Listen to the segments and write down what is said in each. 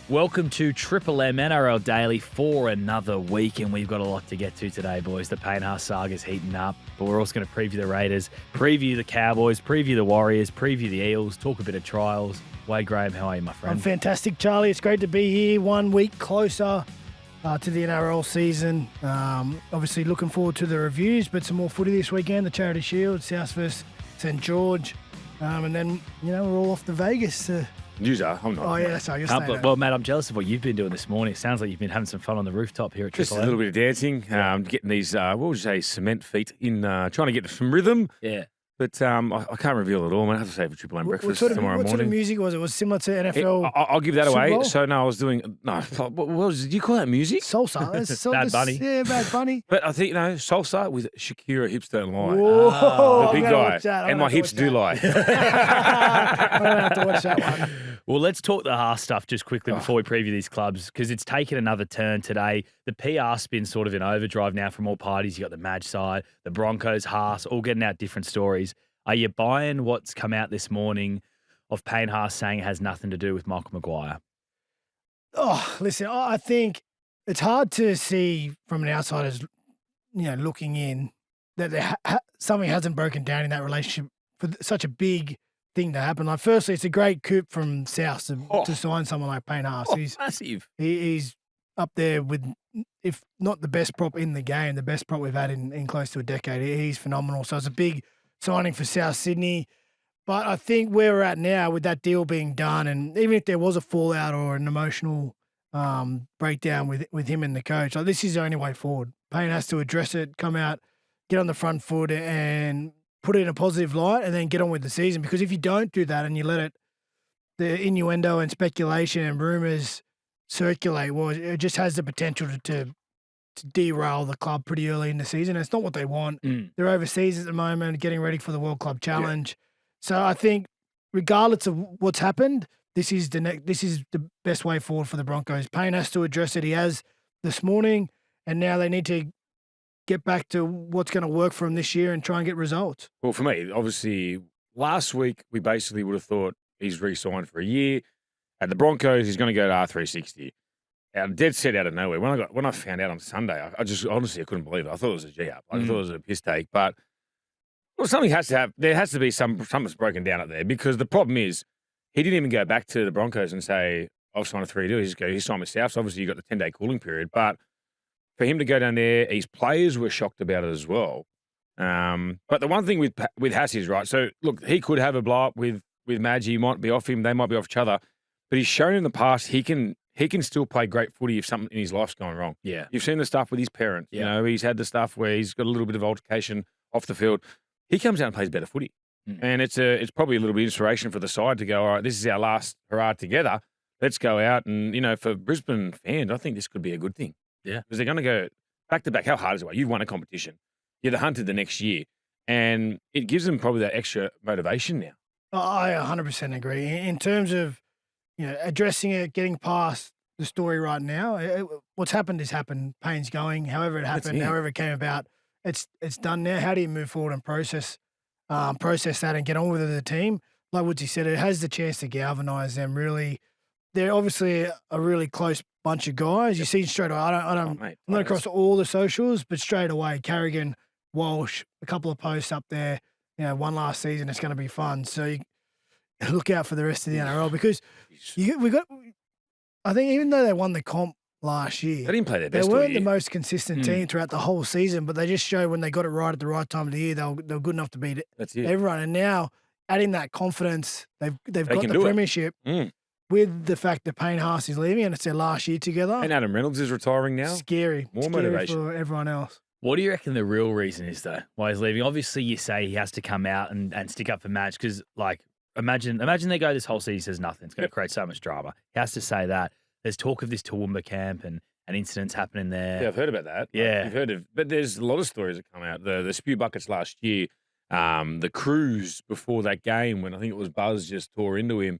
Welcome to Triple M NRL Daily for another week, and we've got a lot to get to today, boys. The Payne Haas saga's heating up, but we're also going to preview the Raiders, preview the Cowboys, preview the Warriors, preview the Eels, talk a bit of trials. Wade Graham, how are you, my friend? I'm fantastic, Charlie. It's great to be here 1 week closer to the NRL season. Obviously looking forward to the reviews, but some more footy this weekend, the Charity Shield, South vs St George, and then, we're all off to Vegas to... I'm not. Oh, yeah, that's how you're saying that. Well, Matt, I'm jealous of what you've been doing this morning. It sounds like you've been having some fun on the rooftop here at Just Triple a little bit of dancing, getting these, what would you say, cement feet in, trying to get some rhythm. Yeah. But I can't reveal it all. I have to save for Triple M breakfast tomorrow morning. What sort of music was it? Was it similar to NFL? I'll give that Super away. Bowl? So, no, I was doing, did you call that music? Salsa. Bad Bunny. Yeah, Bad Bunny. But I think, salsa with Shakira, hips don't lie. Whoa, The big I'm gonna guy. watch that. And my hips do lie. I'm going to have to watch that one. Well, let's talk the Haas stuff just quickly before we preview these clubs, because it's taken another turn today. The PR spin's sort of in overdrive now from all parties. You got the Madge side, the Broncos, Haas, all getting out different stories. Are you buying what's come out this morning of Payne Haas saying it has nothing to do with Michael Maguire? Oh, listen, I think it's hard to see from an outsider's, looking in that something hasn't broken down in that relationship for such a big thing to happen. Like, firstly, it's a great coup from South to sign someone like Payne Haas. He's massive. He's up there with, if not the best prop in the game, the best prop we've had in close to a decade. He's phenomenal. So it's a big signing for South Sydney. But I think where we're at now with that deal being done, and even if there was a fallout or an emotional breakdown with him and the coach, like, this is the only way forward. Payne has to address it, come out, get on the front foot and put it in a positive light and then get on with the season. Because if you don't do that and you let the innuendo and speculation and rumours circulate, well, it just has the potential to derail the club pretty early in the season. It's not what they want. They're overseas at the moment, getting ready for the World Club Challenge. Yeah. So I think, regardless of what's happened, this is the best way forward for the Broncos. Payne has to address it. He has this morning, and now they need to get back to what's going to work for him this year and try and get results. Well, for me, obviously, last week we basically would have thought he's re-signed for a year. At the Broncos, he's going to go to R360. Dead set out of nowhere. When I found out on Sunday, I just honestly I couldn't believe it. I thought it was a G-up. I thought it was a piss take. But something has to have. There has to be something's broken down up there, because the problem is he didn't even go back to the Broncos and say, "I've signed a 3-deal." He signed with South. So obviously you got the 10-day cooling period. But for him to go down there, his players were shocked about it as well. But the one thing with Haas is, right. So look, he could have a blow up with Madge. He might be off him. They might be off each other. But he's shown in the past he can still play great footy if something in his life's going wrong. Yeah. You've seen the stuff with his parents. Yeah. He's had the stuff where he's got a little bit of altercation off the field. He comes out and plays better footy. And it's probably a little bit of inspiration for the side to go, all right, this is our last hurrah together. Let's go out. And, for Brisbane fans, I think this could be a good thing. Yeah. Because they're going to go back to back. How hard is it? You've won a competition. You're the hunted the next year. And it gives them probably that extra motivation now. I 100% agree. In terms of, addressing it, getting past the story right now, what's happened is happened. Payne's going, however it happened, however it came about, it's done now. How do you move forward and process that and get on with it as a team? Like Woodsy said, it has the chance to galvanise them, really. They're obviously a really close bunch of guys. You see straight away, I'm not across all the socials, but straight away, Carrigan, Walsh, a couple of posts up there, one last season, it's going to be fun. So you look out for the rest of the NRL, because I think even though they won the comp last year, They didn't play their best they all weren't year. the most consistent team throughout the whole season, but they just showed when they got it right at the right time of the year, they were good enough to beat That's it. everyone. And now, adding that confidence, they've got can the do it. premiership with the fact that Payne Haas is leaving and it's their last year together. And Adam Reynolds is retiring now. Scary. More Scary motivation. for everyone else. What do you reckon the real reason is, though, why he's leaving? Obviously, you say he has to come out and stick up for Madge, because, imagine they go this whole season, he says nothing. It's going to create so much drama. He has to say that. There's talk of this Toowoomba camp and incidents happening there. Yeah, I've heard about that. Yeah. I've heard of, but there's a lot of stories that come out. The spew buckets last year, the cruise before that game when I think it was Buzz just tore into him.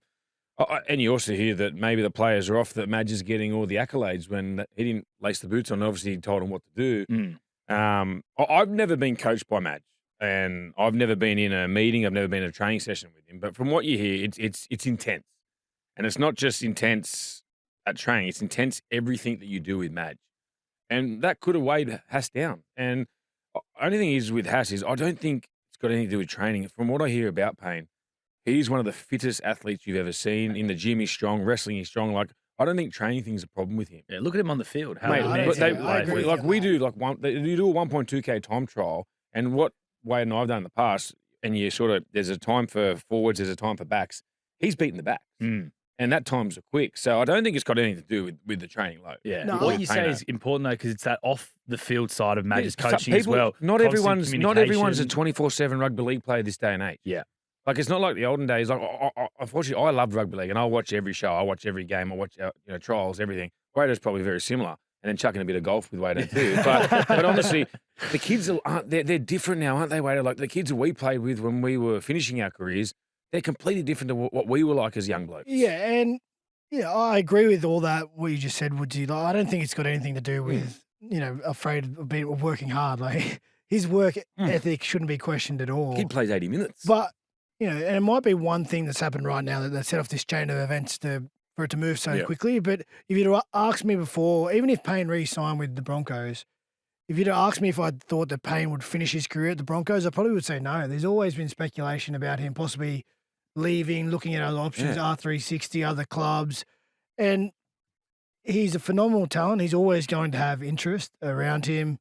And you also hear that maybe the players are off, that Madge is getting all the accolades when he didn't lace the boots on. Obviously, he told them what to do. I've never been coached by Madge, and I've never been in a meeting. I've never been in a training session with him. But from what you hear, it's intense. And it's not just intense at training. It's intense, everything that you do with Madge. And that could have weighed Haas down. And only thing is with Haas is I don't think it's got anything to do with training. From what I hear about Payne, he's one of the fittest athletes you've ever seen. In the gym, he's strong. Wrestling, he's strong. Like, I don't think training thing's a problem with him. Yeah, look at him on the field. How Mate, amazing but he plays. like we do, you do a 1.2K time trial, and what Wade and I've done in the past, and you sort of, there's a time for forwards, there's a time for backs. He's beaten the backs. And that times are quick. So I don't think it's got anything to do with the training load. Yeah. No, What you say is important, though, because it's that off the field side of Madge's coaching People, as well. Not everyone's a communication. 24/7 rugby league player this day and age. Yeah. Like, it's not like the olden days. Like, unfortunately, I love rugby league, and I watch every show. I watch every game. I watch trials, everything. Wade's probably very similar, and then chucking a bit of golf with Wade too. But honestly, the kids they're different now, aren't they, Wade? Like the kids that we played with when we were finishing our careers, they're completely different to what we were like as young blokes. Yeah, and I agree with all that what you just said, Woodsy. Like, I don't think it's got anything to do with afraid of working hard. Like his work ethic shouldn't be questioned at all. Kid plays 80 minutes, but and it might be one thing that's happened right now that set off this chain of events for it to move so quickly. But if you'd asked me before, even if Payne re-signed with the Broncos, if you'd asked me if I thought that Payne would finish his career at the Broncos, I probably would say no. There's always been speculation about him possibly leaving, looking at other options, R360, other clubs. And he's a phenomenal talent. He's always going to have interest around him.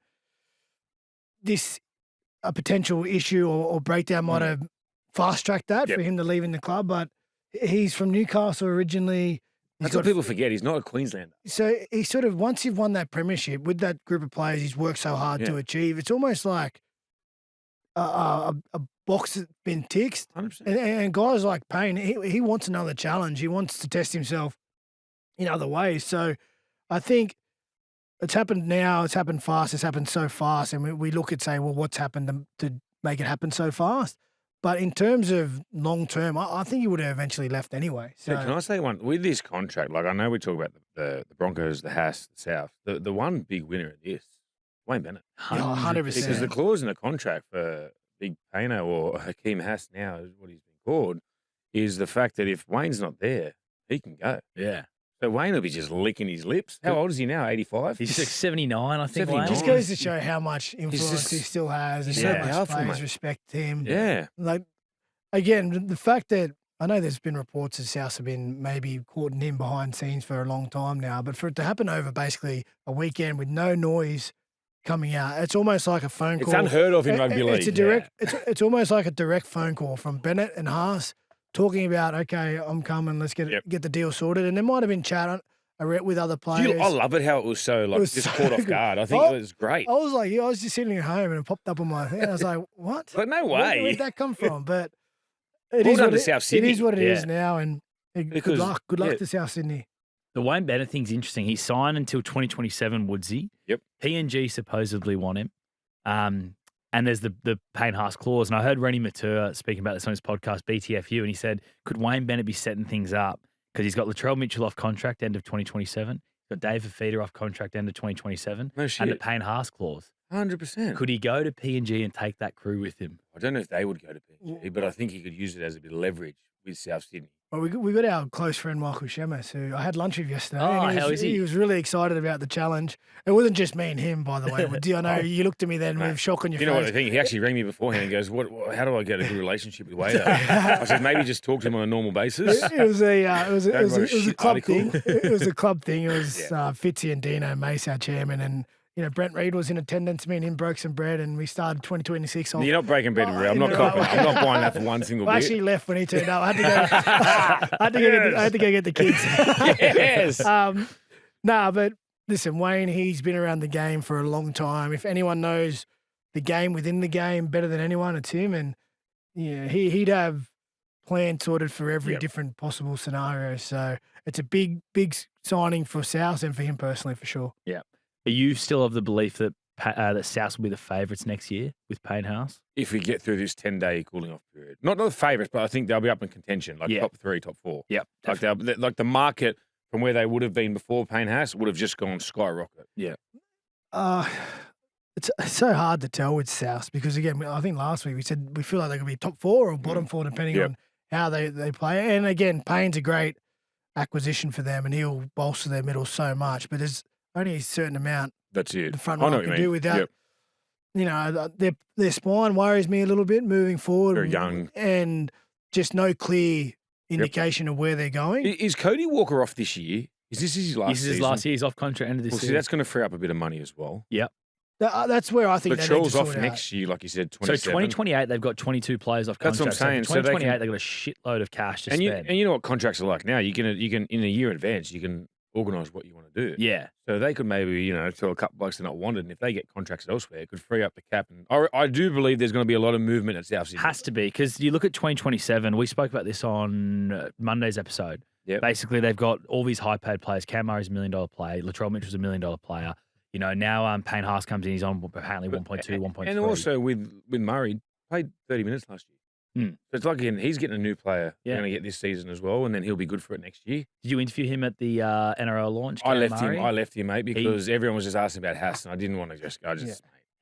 A potential issue or breakdown might have fast-tracked that for him to leave in the club, but he's from Newcastle originally. That's what people forget. He's not a Queenslander. So he sort of, once you've won that premiership with that group of players he's worked so hard to achieve, it's almost like a box that's been ticked. 100%. And guys like Payne, he wants another challenge. He wants to test himself in other ways. So I think it's happened now. It's happened fast. It's happened so fast. And we look at say, well, what's happened to make it happen so fast? But in terms of long term, I think he would have eventually left anyway. So Can I say one? With this contract, like I know we talk about the Broncos, the Haas, the South. The one big winner of this, Wayne Bennett. 100%. Because the clause in the contract for Big Payne or Hakeem Haas now is what he's been called, is the fact that if Wayne's not there, he can go. Yeah. So Wayne will be just licking his lips. How old is he now? 85? He's like 79, I think. 79. Wayne. just goes to show how much influence he still has and he's how so much powerful, players mate. respect him. Yeah. Like, again, the fact that I know there's been reports that South have been maybe courting him behind scenes for a long time now, but for it to happen over basically a weekend with no noise coming out, it's almost like a phone call. It's unheard of in rugby league. It's a direct. It's almost like a direct phone call from Bennett and Haas talking about, okay, I'm coming, let's get the deal sorted. And there might have been chat with other players. I love it how it was so just caught off guard. I think it was great. I was like, I was just sitting at home and it popped up on my thing. I was like, what? But no way. Where'd that come from? But it Well is done what to it, South it Sydney. is what it is now. And Because- good luck to South Sydney. The Wayne Bennett thing's interesting. He signed until 2027, Woodsy. Yep. PNG supposedly want him. And there's the Payne Haas clause. And I heard Rennie Matua speaking about this on his podcast, BTFU, and he said, could Wayne Bennett be setting things up? Because he's got Latrell Mitchell off contract end of 2027. He's got David Feeder off contract end of 2027. No shit. And the Payne Haas clause. 100%. Could he go to PNG and take that crew with him? I don't know if they would go to PNG, but I think he could use it as a bit of leverage with South Sydney. Well, we got our close friend Michael Shemus, who I had lunch with yesterday. Oh, and how is he? He was really excited about the challenge. It wasn't just me and him, by the way. I know you looked at me then with shock on your You know what I face. think? He actually rang me beforehand and goes, how do I get a good relationship with Wade? I said, maybe just talk to him on a normal basis. It was a club article. thing. It was a club thing. It was Fitzy and Dino Mace, our chairman, and Brent Reid was in attendance. Me and him broke some bread, and we started 2026. You're not breaking bread with me. I'm not copping. I'm not buying that for one single I bit. actually left when he turned up. I had to go get the kids. Yes. But listen, Wayne, he's been around the game for a long time. If anyone knows the game within the game better than anyone, it's him. And he'd have plans sorted for every different possible scenario. So it's a big signing for South and for him personally, for sure. Yeah. Are you still of the belief that that South will be the favourites next year with Payne Haas? If we get through this 10-day cooling off period. Not the favourites, but I think they'll be up in contention, like top 3, top 4. Yep. Like the market from where they would have been before Payne Haas would have just gone skyrocket. Yeah. It's so hard to tell with South because, again, I think last week we said we feel like they could be top 4 or bottom 4 depending on how they play. And, again, Payne's a great acquisition for them, and he'll bolster their middle so much. But there's only a certain amount That's it. the front I know row what you can mean. do without. Yep. You know, their spine worries me a little bit moving forward. Very young. And just no clear indication of where they're going. Is Cody Walker off this year? Is this his last This is his season? last year. He's off contract end of this Well, see, season. that's going to free up a bit of money as well. That's where I think they need to Latrell's sort off out. next year, like you said, So 27. 2028, they've got 22 players off That's contract. what I'm saying. So So they 2028, can- they've got a shitload of cash to and spend. you know what contracts are like now. You can in a year in advance, you can organise what you want to do. Yeah. So they could maybe, tell a couple blokes they're not wanted, and if they get contracts elsewhere, it could free up the cap. And I do believe there's going to be a lot of movement at South Sydney. Has to be, because you look at 2027, we spoke about this on Monday's episode. Yep. Basically, they've got all these high-paid players. Cam Murray's $1 million player. Latrell Mitchell's $1 million player. Now Payne Haas comes in. He's on apparently 1.2, 1.3. And also with Murray, played 30 minutes last year. So it's like, again, he's getting a new player. Yeah. Going to get this season as well, and then he'll be good for it next year. Did you interview him at the NRL launch? I Cam left Murray? him, mate, because everyone was just asking about Haas, and I didn't want to just go.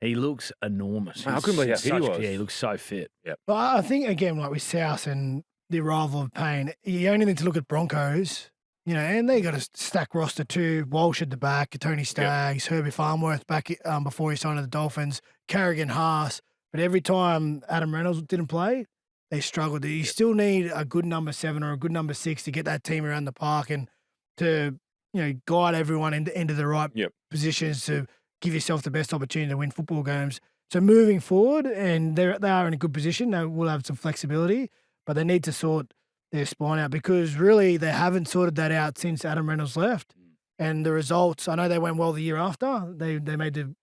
He looks enormous. I He's couldn't believe how fit he such- was. Yeah, he looks so fit. But I think, again, like with South and the arrival of Payne, you only need to look at Broncos, and they got a stacked roster too. Walsh at the back, Tony Staggs, Herbie Farnworth back before he signed to the Dolphins, Carrigan Haas. But every time Adam Reynolds didn't play, they struggled. You still need a good number 7 or a good number 6 to get that team around the park and to, guide everyone into the right positions to give yourself the best opportunity to win football games. So moving forward, and they are in a good position. They will have some flexibility, but they need to sort their spine out because really they haven't sorted that out since Adam Reynolds left. And the results, I know they went well the year after. They made the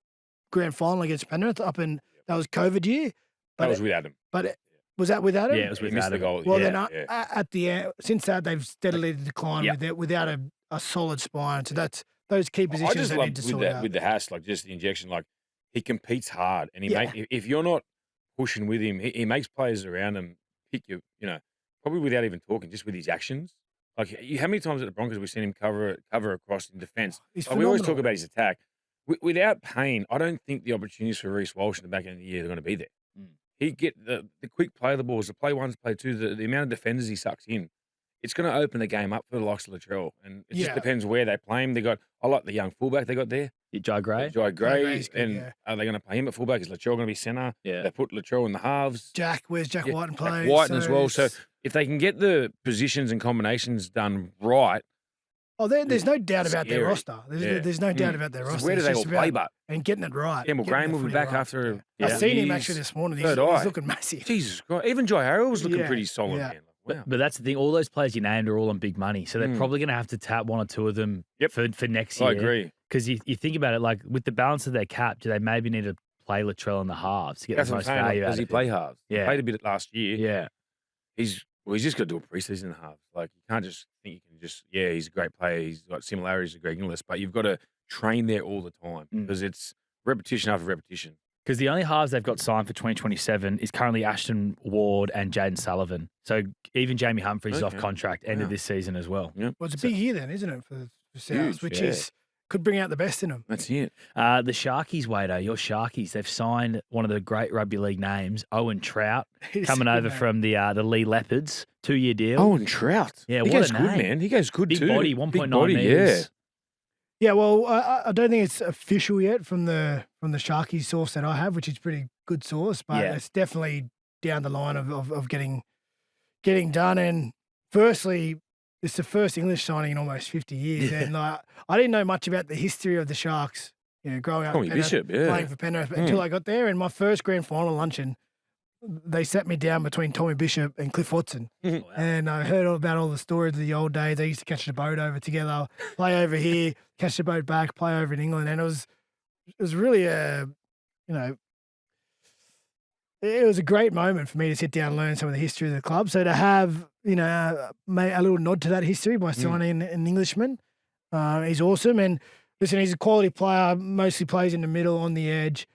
grand final against Penrith that was COVID year. But That was with Adam. But was that with Adam? Yeah, it was with He missed Adam. the goal. Well, yeah, then yeah. at the end, since that they've steadily declined without a solid spine. So that's those key I positions just they love need to with sort out. with the Haas, like just the injection, like he competes hard, and Yeah. if you're not pushing with him, he makes players around him pick you, probably without even talking, just with his actions. Like how many times at the Broncos we've seen him cover across in defence? He's Like, we always talk phenomenal. about his attack. Without Payne, I don't think the opportunities for Reece Walsh in the back end of the year are going to be there. He get the quick play of the balls, the play ones, play two, the amount of defenders he sucks in. It's going to open the game up for the likes of Latrell, and it just depends where they play him. I like the young fullback they got there, Joe Gray. Jai Gray, Gray's good, and yeah. are they going to play him at fullback? Is Latrell going to be centre? Yeah. They put Latrell in the halves. Where's Jack Yeah, Whiten Jack plays? Whiten as well. So it's- if they can get the positions and combinations done right, there's no doubt about their scary. roster. There's no doubt about their it's roster. where do It's they just all play? about- But and getting it right. Campbell getting Graham the will be footy back right. after. Yeah. I've seen him years. actually this morning. So He's did I. looking massive. Jesus Christ! Even Jai Harrell was looking Yeah, pretty solid, yeah. man. Wow. But that's the thing. All those players you named are all on big money. So they're probably going to have to tap one or two of them for next year. I agree. Because you think about it, like with the balance of their cap, do they maybe need to play Latrell in the halves to get That's the what I'm most saying. Like, value out does of he him? play halves? Yeah. He played a bit last year. Yeah. He's just got to do a preseason in halves. Like you can't just think you can just he's a great player. He's got similarities to Greg Inglis, but you've got to train there all the time because it's repetition after repetition. Because the only halves they've got signed for 2027 is currently Ashton Ward and Jaden Sullivan. So even Jamie Humphries is off Okay. contract end of Wow. this season as well. Yep. Well, it's a big year then, isn't it, for South, Huge, which yeah. could bring out the best in them. That's it. The Sharkies, Wado, your Sharkies, they've signed one of the great rugby league names, Owen Trout, coming over from the Lee Leopards, 2-year deal. Owen Trout. Yeah, he what goes a good, name. man. He goes good Big too. body, Big 1.9 body, metres. Yeah, well, I don't think it's official yet from the Sharkies source that I have, which is pretty good source, but Yeah. it's definitely down the line of getting done. And firstly, it's the first English signing in almost 50 years, and I didn't know much about the history of the Sharks. Growing up, Tommy Penrith, Bishop, yeah. playing for Penrith until I got there. And my first grand final luncheon, they sat me down between Tommy Bishop and Cliff Watson. And I heard all about all the stories of the old days. They used to catch the boat over together, play over here, catch the boat back, play over in England. And it was really it was a great moment for me to sit down and learn some of the history of the club. So to have, made a little nod to that history by signing an Englishman, he's awesome. And listen, he's a quality player, mostly plays in the middle, on the edge.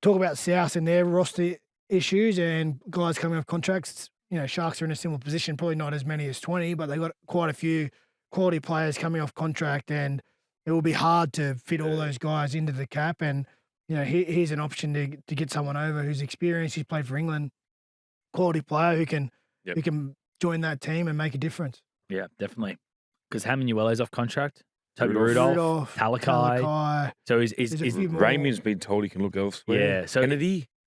Talk about South and their roster issues and guys coming off contracts. Sharks are in a similar position, probably not as many as 20, but they've got quite a few quality players coming off contract, and it will be hard to fit all those guys into the cap. And, here's an option to get someone over who's experienced, who's played for England, quality player who can join that team and make a difference. Yeah, definitely. because Haminuele's off contract. Toby Rudolph, Talakai. So is There's a few more. Raymond's been told he can look elsewhere. Yeah. So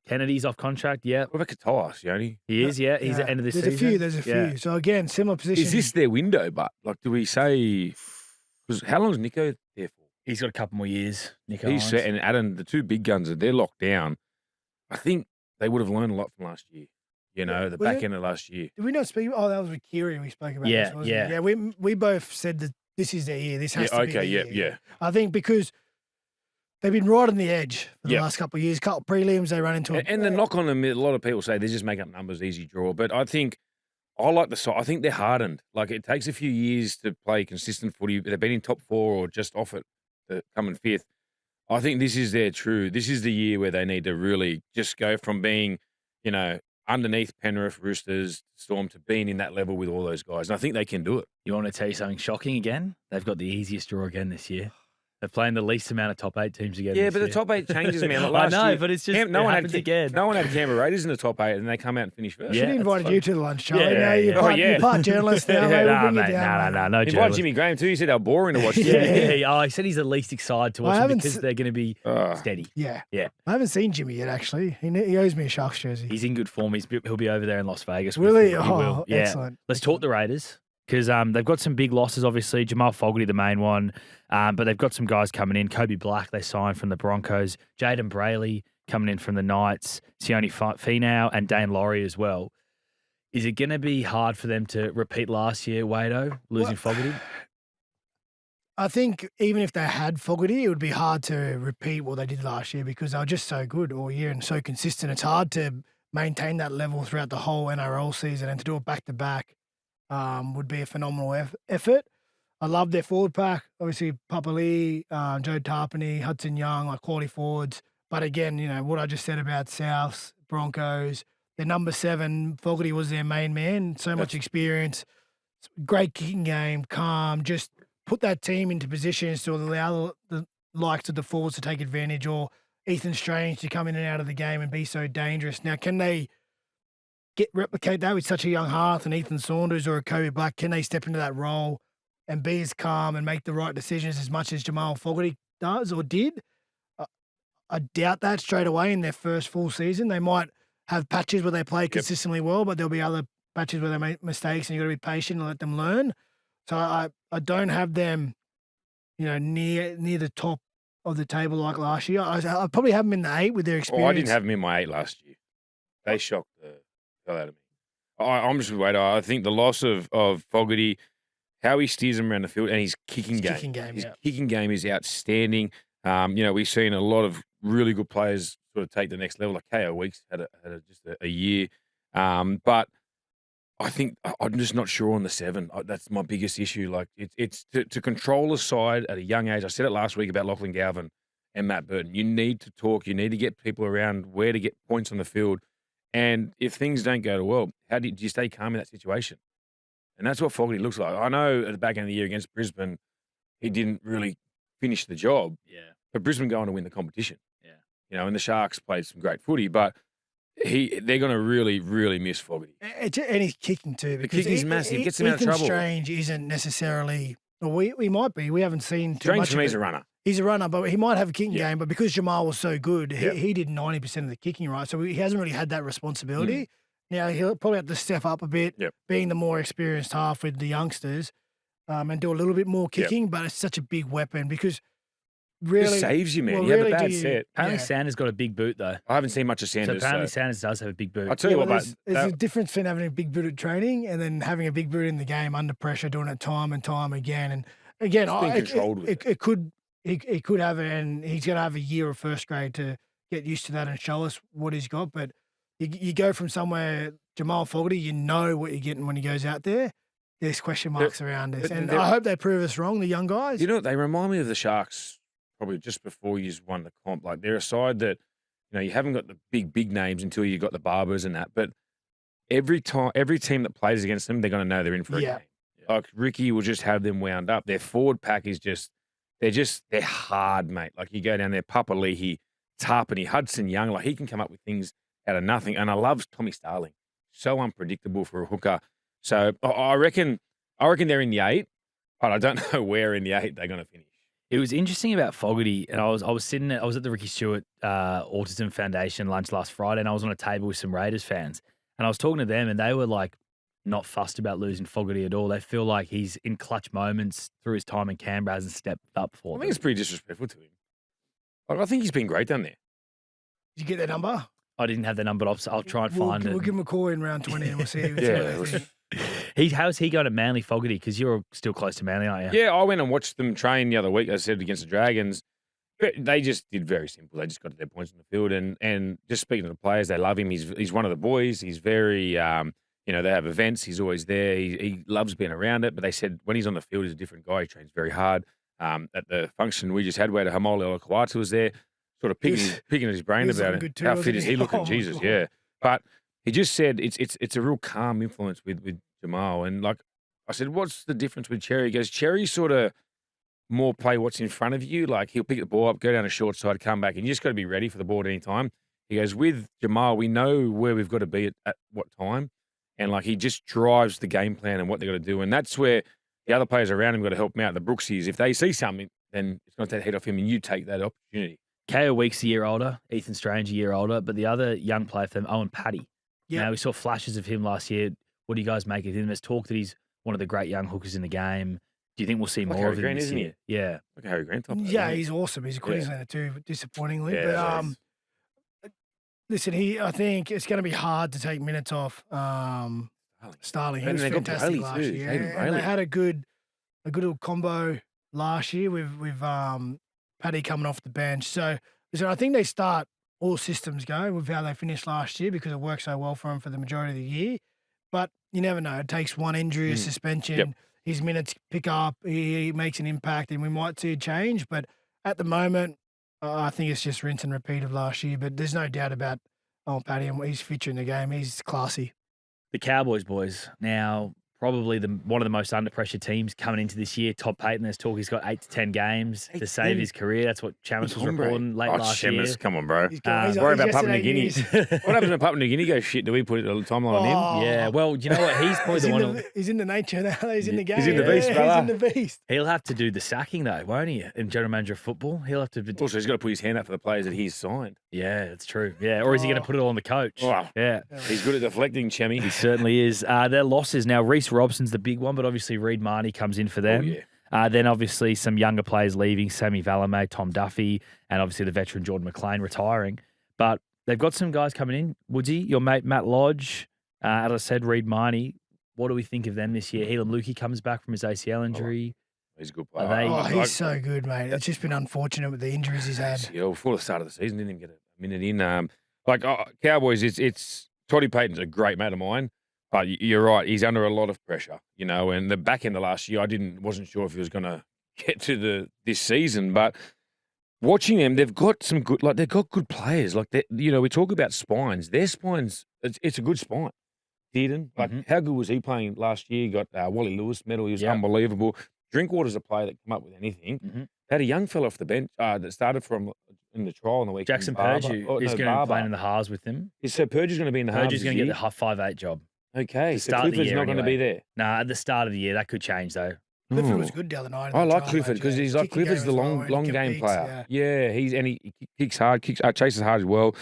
Kennedy's off contract. Yeah. What about Katoas, Yoni? He is. Yeah. He's at the end of this season. There's a few. So again, similar position. Is this their window? But like, do we say? Because how long is Nico there for? He's got a couple more years. Nico He's set, and Adam, the two big guns, they're locked down. I think they would have learned a lot from last year. You know, the back end of last year. Did we not speak? Oh, that was with Kiri we spoke about. Yeah, this, wasn't it? Yeah. We both said that this is their year. This has to be their year. Yeah. I think because they've been right on the edge for the last couple of years. Couple of prelims, they run into it. And the knock on them, a lot of people say they're just making up numbers, easy draw. But I think I like the side. I think they're hardened. Like, it takes a few years to play consistent footy. They've been in top 4 or just off it to come in 5th. I think this is this is the year where they need to really just go from being, you know, underneath Penrith, Roosters, Storm to being in that level with all those guys. And I think they can do it. You want to tell you something shocking again? They've got the easiest draw again this year. They're playing the least amount of top 8 teams again. Yeah, but the top 8 changes, man. Like last I know, year, but it's just no one happens again. No one had Canberra Raiders in the top 8, and they come out and finish first. I should have invited you to the lunch, Charlie. Yeah, You're part journalist now. No. Invite Jimmy Graham too. He said they were boring to watch. Oh, he said he's the least excited to watch them because they're going to be steady. Yeah. I haven't seen Jimmy yet, actually. He owes me a Sharks jersey. He's in good form. He'll be over there in Las Vegas. Will he? Will. Yeah. Excellent. Let's talk the Raiders. Because they've got some big losses, obviously. Jamal Fogarty, the main one. But they've got some guys coming in. Kobe Black, they signed from the Broncos. Jaden Brayley coming in from the Knights. Sione Finau and Dane Laurie as well. Is it going to be hard for them to repeat last year, Wado, losing Fogarty? I think even if they had Fogarty, it would be hard to repeat what they did last year because they were just so good all year and so consistent. It's hard to maintain that level throughout the whole NRL season, and to do it back-to-back would be a phenomenal effort. I love their forward pack. Obviously, Papali, Joe Tarpany, Hudson Young, like quality forwards. But again, you know, what I just said about Souths, Broncos, their number 7, Fogarty was their main man. So much experience, great kicking game, calm, just put that team into positions to allow the likes of the forwards to take advantage, or Ethan Strange to come in and out of the game and be so dangerous. Now, can they replicate that with such a young Hearth and Ethan Saunders or a Kobe Black? Can they step into that role and be as calm and make the right decisions as much as Jamal Fogarty does or did? I doubt that straight away in their first full season. They might have patches where they play consistently well, but there'll be other patches where they make mistakes, and you've got to be patient and let them learn. So I don't have them, you know, near the top of the table like last year. I probably have them in the 8 with their experience. Oh, I didn't have them in my 8 last year. They shocked the hell out of me. I'm just waiting. I think the loss of Fogarty, how he steers them around the field, and his kicking game. His kicking game is outstanding. You know, we've seen a lot of really good players sort of take the next level. Like KO Weeks had just a year. But I think I'm just not sure on the 7. That's my biggest issue. Like, it's to control a side at a young age. I said it last week about Lachlan Galvin and Matt Burton. You need to talk. You need to get people around where to get points on the field. And if things don't go well, how do you stay calm in that situation? And that's what Fogarty looks like. I know at the back end of the year against Brisbane, he didn't really finish the job. Yeah. But Brisbane going to win the competition. Yeah. You know, and the Sharks played some great footy, but they're going to really, really miss Fogarty. And he's kicking too. The kicking's massive. It gets him out of trouble. Strange isn't necessarily, well, we might be. We haven't seen too much. Strange for me is a runner. He's a runner, but he might have a kicking game. But because Jamal was so good, he did 90% of the kicking, right? So he hasn't really had that responsibility. Now, he'll probably have to step up a bit, being the more experienced half with the youngsters, and do a little bit more kicking. But it's such a big weapon because really it saves you, man. Well, you have really a bad set. Apparently Sanders got a big boot, though. I haven't seen much of Sanders. So apparently Sanders does have a big boot. I'll tell you what, there's a difference between having a big boot at training and then having a big boot in the game under pressure, doing it time and time again. And again, it could have it, and he's going to have a year of first grade to get used to that and show us what he's got. But you go from somewhere, Jamal Fogarty, you know what you're getting when he goes out there. There's question marks around this. And I hope they prove us wrong, the young guys. You know, they remind me of the Sharks probably just before you won the comp. Like, they're a side that, you know, you haven't got the big names until you got the Barbers and that. But every team that plays against them, they're going to know they're in for a game. Like, Ricky will just have them wound up. Their forward pack is they're hard, mate. Like, you go down there, Papali'i, Tarpany, Hudson Young, like, he can come up with things out of nothing. And I love Tommy Starling. So unpredictable for a hooker. So I reckon they're in the 8. But I don't know where in the 8 they're going to finish. It was interesting about Fogarty, and I was at the Ricky Stewart Autism Foundation lunch last Friday, and I was on a table with some Raiders fans, and I was talking to them, and they were like not fussed about losing Fogarty at all. They feel like he's in clutch moments through his time in Canberra hasn't stepped up I for think them. it's pretty disrespectful to him. Like, I think he's been great down there. Did you get their number? I didn't have the number, but I'll try and find it. We'll give him a call in round 20 and we'll see. Yeah, what they think. How's he going to Manly, Fogarty? Because you're still close to Manly, aren't you? Yeah, I went and watched them train the other week, as I said, against the Dragons. But they just did very simple. They just got to their points in the field. And just speaking to the players, they love him. He's one of the boys. He's very, they have events. He's always there. He loves being around it. But they said when he's on the field, he's a different guy. He trains very hard. At the function we just had where the Hamole Olakawatu was there, sort of picking his brain about it. How fit is he looking? Jesus, yeah. But he just said it's a real calm influence with Jamal. And like I said, what's the difference with Cherry? He goes, Cherry sort of more play what's in front of you. Like he'll pick the ball up, go down a short side, come back, and you just got to be ready for the ball at any time. He goes, with Jamal, we know where we've got to be at what time. And like he just drives the game plan and what they've got to do. And that's where the other players around him got to help him out. The Brooksies, if they see something, then it's going to take the head off him and you take that opportunity. KO Week's a year older, Ethan Strange a year older, but the other young player for them, Owen Paddy. Yeah. Now, we saw flashes of him last year. What do you guys make of him? There's talk that he's one of the great young hookers in the game. Do you think we'll see Like more Harry of him Grant, this isn't year? Yeah. Like Harry Grant type. Yeah, he's awesome. He's a Queenslander too, disappointingly. Yeah, but listen, I think it's going to be hard to take minutes off Starling. He And was they got fantastic Bailey last too. year. Hayden And they Bailey. had a good little combo last year with Paddy coming off the bench. So I think they start all systems go with how they finished last year because it worked so well for him for the majority of the year. But you never know. It takes one injury, a suspension. Yep. His minutes pick up. He makes an impact, and we might see a change. But at the moment, I think it's just rinse and repeat of last year. But there's no doubt about Paddy and his future in the game. He's classy. The Cowboys, boys. Now, probably one of the most under pressure teams coming into this year. Todd Payten, there's talk he's got 8 to 10 games to save his career. That's what Chamis was reporting late last year. Come on, bro. He's Worry about Papua New yesterday Guinea. news. What happens when Papua New Guinea goes shit? Do we put a timeline on him? Oh. Yeah, well, you know what? He's probably the one. He's in the nature now. He's in the game. He's in the beast, He's brother. in the beast. He'll have to do the sacking though, won't he? In general manager of football, he'll have to. Also, he's got to put his hand up for the players that he's signed. Yeah, it's true. Yeah, or is he going to put it all on the coach? Wow. Yeah. He's good at deflecting, Chemmy. He certainly is. Their losses now. Reece Robson's the big one, but obviously Reid Marnie comes in for them. Oh, yeah. Then obviously some younger players leaving, Sammy Valamay, Tom Duffy, and obviously the veteran Jordan McLean retiring. But they've got some guys coming in. Woodsy, your mate Matt Lodge, as I said, Reid Marnie. What do we think of them this year? Helam Lukey comes back from his ACL injury. He's a good Are player. they- He's so good, mate. It's just been unfortunate with the injuries he's had. Yeah, before the start of the season, didn't even get a minute in. Cowboys, it's Toddy Payton's a great mate of mine, but you're right, he's under a lot of pressure, and the back end of last year, wasn't sure if he was going to get to this season, but watching them, they've got some good, they've got good players. We talk about spines. Their spines, it's a good spine. Dearden, how good was he playing last year? He got Wally Lewis medal. He was unbelievable. Drinkwater's a player that come up with anything. Had a young fella off the bench that started from in the trial on the weekend. Jackson Purdue is going to be playing in the halves with them. So Purdue's going to be in the halves. Purdue's going to get the 5'8" job. Okay, to so start the Clifford's year not going to be anyway. there. Nah, at the start of the year, that could change though. Clifford was good the other night. in I the like trial, Clifford mate, because yeah. he's like Kicking Clifford's the game as well, long and he game competes, player. Yeah, he kicks hard, chases hard as well.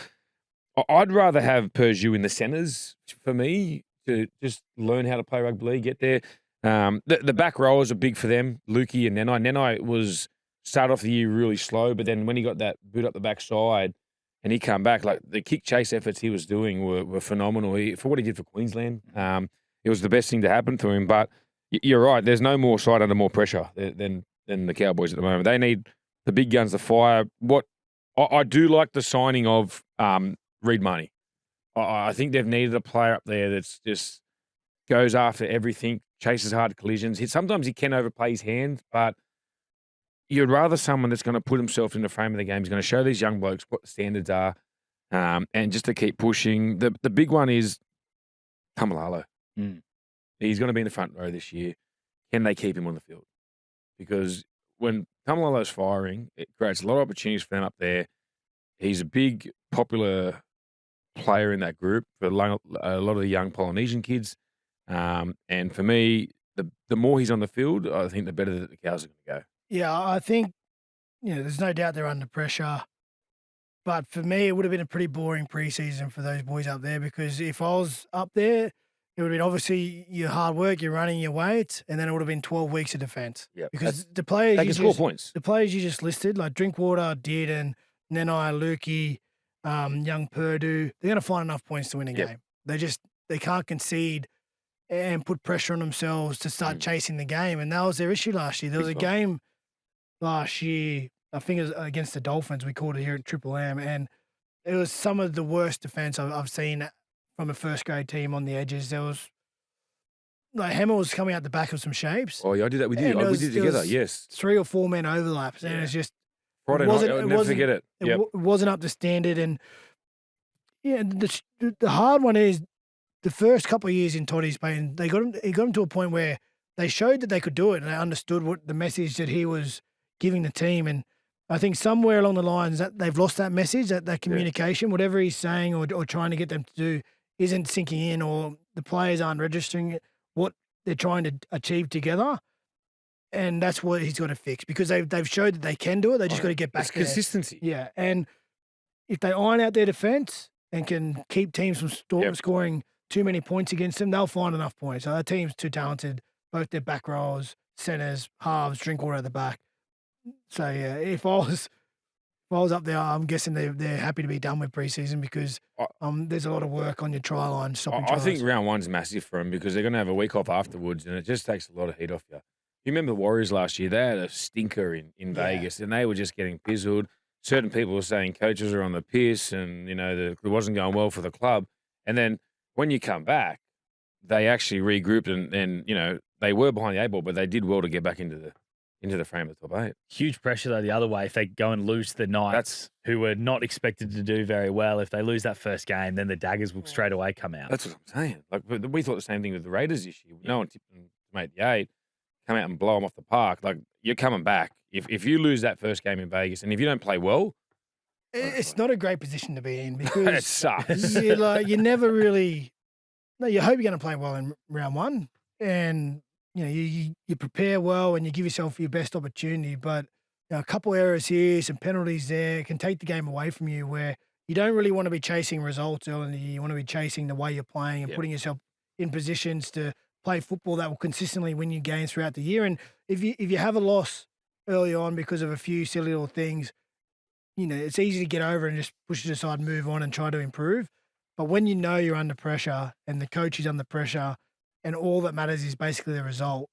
I'd rather have Purdue in the centres for me to just learn how to play rugby league, get there. The back rowers are big for them, Lukey and Nenai. Nenai was started off the year really slow, but then when he got that boot up the backside and he came back, the kick chase efforts he was doing were phenomenal. For what he did for Queensland, it was the best thing to happen to him. But you're right, there's no more side under more pressure than the Cowboys at the moment. They need the big guns to fire. What I do like the signing of Reid Marnie. I think they've needed a player up there that's just goes after everything, chases hard collisions. Sometimes he can overplay his hand, but you'd rather someone that's going to put himself in the frame of the game. He's going to show these young blokes what the standards are, and just to keep pushing. The big one is Tamalalo. He's going to be in the front row this year. Can they keep him on the field? Because when Tamalalo's firing, it creates a lot of opportunities for them up there. He's a big, popular player in that group for a lot of the young Polynesian kids. And for me, the more he's on the field, I think the better that the Cows are going to go. Yeah, I think, there's no doubt they're under pressure. But for me, it would have been a pretty boring preseason for those boys up there, because if I was up there, it would have been obviously your hard work, you're running your weight, and then it would have been 12 weeks of defence. Yeah, Because the players they can score points. the players you just listed, like Drinkwater, did, and Nenai, Lukey, young Purdue, they're going to find enough points to win a game. They can't concede and put pressure on themselves to start chasing the game, and that was their issue last year. There was a game last year, I think it was against the Dolphins. We called it here at Triple M, and it was some of the worst defense I've seen from a first grade team on the edges. There was Hammer was coming out the back of some shapes. Oh yeah, I did that with you. We did it together. Yes, 3 or 4 men overlaps, and it's just Friday night. I'll never forget it. It wasn't up to standard, and the hard one is the first couple of years in Toddy's Payne, he got him to a point where they showed that they could do it, and they understood what the message that he was giving the team. And I think somewhere along the lines that they've lost that message, that communication, whatever he's saying or trying to get them to do isn't sinking in, or the players aren't registering what they're trying to achieve together. And that's what he's got to fix, because they've showed that they can do it. They just got to get back there. Consistency. Yeah. And if they iron out their defense and can keep teams from scoring too many points against them, they'll find enough points. So our team's too talented, both their back rows, centers, halves, Drinkwater at the back. So yeah, if I was up there, I'm guessing they're happy to be done with preseason, because there's a lot of work on your try line stopping tries. I think round one's massive for them, because they're going to have a week off afterwards, and it just takes a lot of heat off you. You remember the Warriors last year? They had a stinker in Vegas, and they were just getting pizzled. Certain people were saying coaches are on the piss, and it wasn't going well for the club. And then when you come back, they actually regrouped, and they were behind the 8 ball, but they did well to get back into the frame of the top 8. Huge pressure, though, the other way. If they go and lose the Knights, who were not expected to do very well, if they lose that first game, then the Daggers will straight away come out. That's what I'm saying. Like, we thought the same thing with the Raiders this year. No one tipped them to make the 8, come out and blow them off the park. Like, you're coming back. If you lose that first game in Vegas, and if you don't play well, it's not a great position to be in, because it sucks. You never really. No, you hope you're going to play well in round one, and you prepare well and you give yourself your best opportunity. But a couple errors here, some penalties there, can take the game away from you, where you don't really want to be chasing results early in the year. You want to be chasing the way you're playing and putting yourself in positions to play football that will consistently win you games throughout the year. And if you have a loss early on because of a few silly little things, it's easy to get over and just push it aside, move on, and try to improve. But when you're under pressure and the coach is under pressure, and all that matters is basically the result,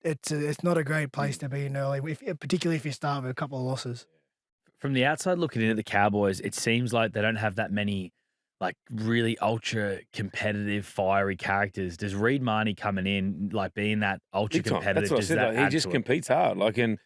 it's not a great place to be in early, particularly if you start with a couple of losses. From the outside looking in at the Cowboys, it seems like they don't have that many really ultra competitive, fiery characters. Does Reid Marnie coming in, being that ultra competitive? That's what I said. He just competes hard. And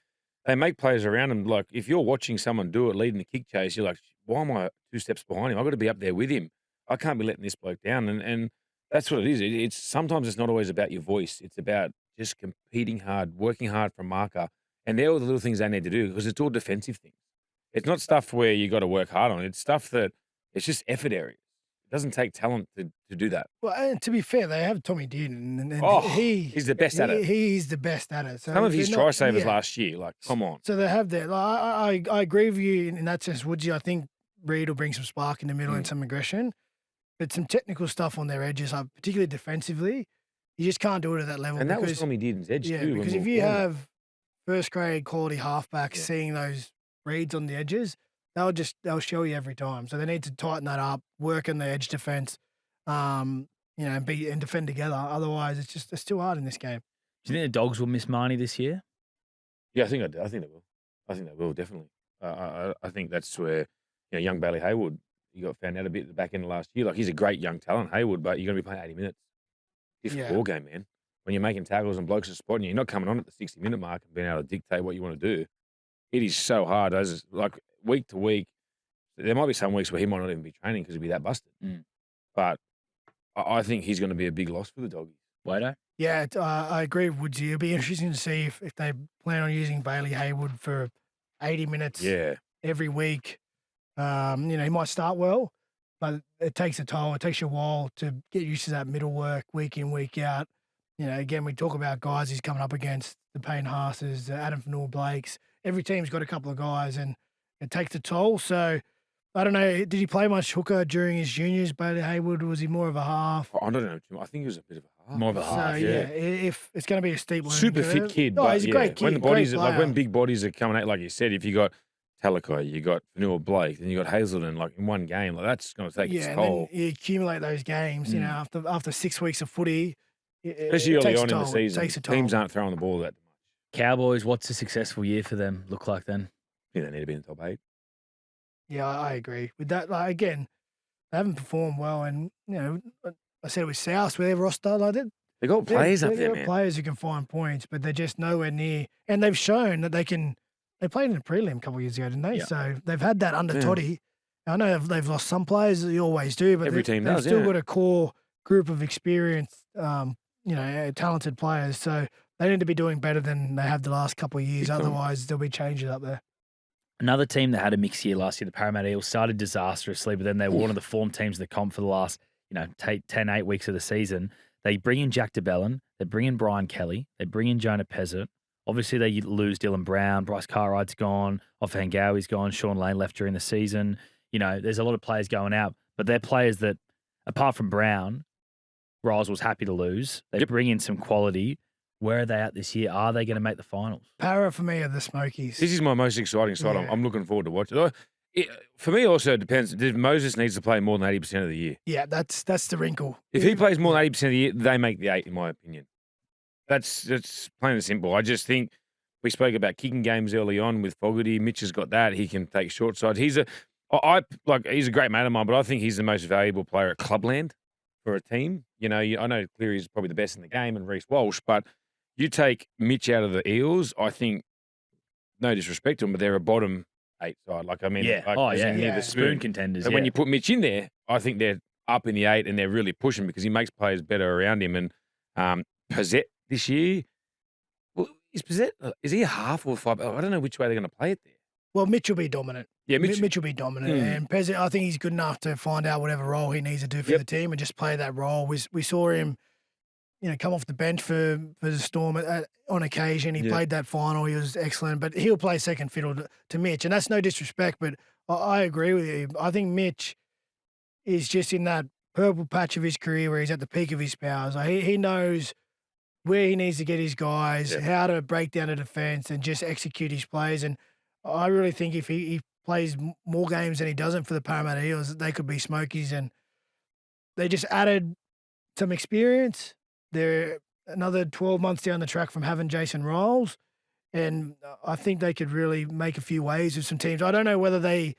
they make players around him. Like, if you're watching someone do it, leading the kick chase, you're like, why am I 2 steps behind him? I've got to be up there with him. I can't be letting this bloke down. And that's what it is. Sometimes it's not always about your voice. It's about just competing hard, working hard for a marker. And they're all the little things they need to do, because it's all defensive things. It's not stuff where you got to work hard on. It's stuff that it's just effort areas. It doesn't take talent to do that. Well, and to be fair, they have Tommy Dearden, and he's the best at it. He's the best at it. So some of his try savers last year, come on. So they have that. I agree with you in that sense, Woodsy. I think Reid will bring some spark in the middle and some aggression. But some technical stuff on their edges, particularly defensively, you just can't do it at that level. And that was Tommy Dearden's edge too. Yeah, because if you have first grade quality halfbacks seeing those reads on the edges, they'll show you every time. So they need to tighten that up, work on the edge defense, and defend together. Otherwise, it's too hard in this game. Do you think the Dogs will miss Marnie this year? Yeah, I think they will. I think they will, definitely. I think that's where young Bailey Hayward, he got found out a bit at the back end of last year. He's a great young talent, Hayward, but you're going to be playing 80 minutes. Different ball game, man. When you're making tackles and blokes are spotting you, you're not coming on at the 60-minute mark and being able to dictate what you want to do. It is so hard. Week to week, there might be some weeks where he might not even be training because he'll be that busted. But I think he's going to be a big loss for the Doggies. Waito? Yeah, I agree with Woodsy. It'll be interesting to see if they plan on using Bailey Hayward for 80 minutes every week. He might start well, but it takes a toll. It takes you a while to get used to that middle work week in, week out. again, we talk about guys he's coming up against, the Payne Haases, the Adam Fanua Blakes. Every team's got a couple of guys, and it takes a toll. So, I don't know, did he play much hooker during his juniors, Bailey Hayward? Was he more of a half? I don't know. I think he was a bit of a half. More of a half, So, if it's going to be a steep learning Super curve. fit kid. Oh, but he's a great kid. When the great bodies, player. when big bodies are coming out, like you said, if you got Talakai, you got Fanua Blake, then you got Hazelden, like in one game, like that's going to take its and toll. then you accumulate those games, after 6 weeks of footy. Especially it early takes on a in the toll. season. It takes a toll. Teams aren't throwing the ball that much. Cowboys, what's a successful year for them look like then? I think they need to be in the top 8. Yeah, I agree with that. Like, again, they haven't performed well, and I said it was South with their roster. Like They got players up they've there, got man. players who can find points, but they're just nowhere near. And they've shown that they can. They played in a prelim a couple of years ago, didn't they? Yeah. So they've had that under Yeah. Toddy. I know they've lost some players, you always do, but Every team they've does, still yeah. got a core group of experienced, talented players. So they need to be doing better than they have the last couple of years. Big time. Otherwise, there'll be changes up there. Another team that had a mixed year last year, the Parramatta Eels, started disastrously, but then they were one of the form teams of the comp for the last, 8 weeks of the season. They bring in Jack DeBellin, they bring in Brian Kelly, they bring in Jonah Pezzett. Obviously, they lose Dylan Brown, Bryce Cartwright's gone, Offahangawi's gone, Sean Lane left during the season. There's a lot of players going out, but they're players that, apart from Brown, Riles was happy to lose. They bring in some quality. Where are they at this year? Are they going to make the finals? Para for me are the Smokies. This is my most exciting side. Yeah. I'm looking forward to watching. For me, also, it depends. Moses needs to play more than 80% of the year. Yeah, that's the wrinkle. If he plays more than 80% of the year, they make the 8, in my opinion. That's plain and simple. I just think we spoke about kicking games early on with Fogarty. Mitch has got that. He can take short side. He's a great mate of mine, but I think he's the most valuable player at Clubland for a team. I know Cleary's probably the best in the game and Reece Walsh, but you take Mitch out of the Eels, I think, no disrespect to them, but they're a bottom 8 side. Near the spoon contenders. But when you put Mitch in there, I think they're up in the 8 and they're really pushing because he makes players better around him. And Pezzett this year, well, is he a half or a 5? I don't know which way they're going to play it there. Well, Mitch will be dominant. Yeah, Mitch will be dominant. And Pezzett, I think he's good enough to find out whatever role he needs to do for the team and just play that role. We saw him, come off the bench for the Storm on occasion. He played that final. He was excellent. But he'll play second fiddle to Mitch. And that's no disrespect, but I agree with you. I think Mitch is just in that purple patch of his career where he's at the peak of his powers. He knows where he needs to get his guys, how to break down a defence and just execute his plays. And I really think if he plays more games than he doesn't for the Parramatta Eels, they could be Smokies. And they just added some experience. They're another 12 months down the track from having Jason Riles. And I think they could really make a few waves with some teams. I don't know whether they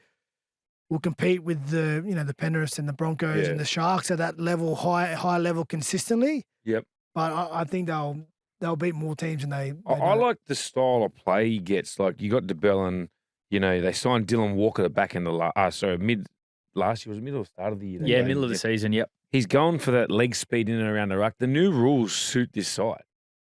will compete with the Penriths and the Broncos and the Sharks at that level, high level consistently. Yep. But I think they'll beat more teams than they I like the style of play he gets. Like, you got DeBellin, they signed Dylan Walker the back end of mid last year. Was it middle or start of the year? Yeah, middle of the season, yep. He's going for that leg speed in and around the ruck. The new rules suit this side.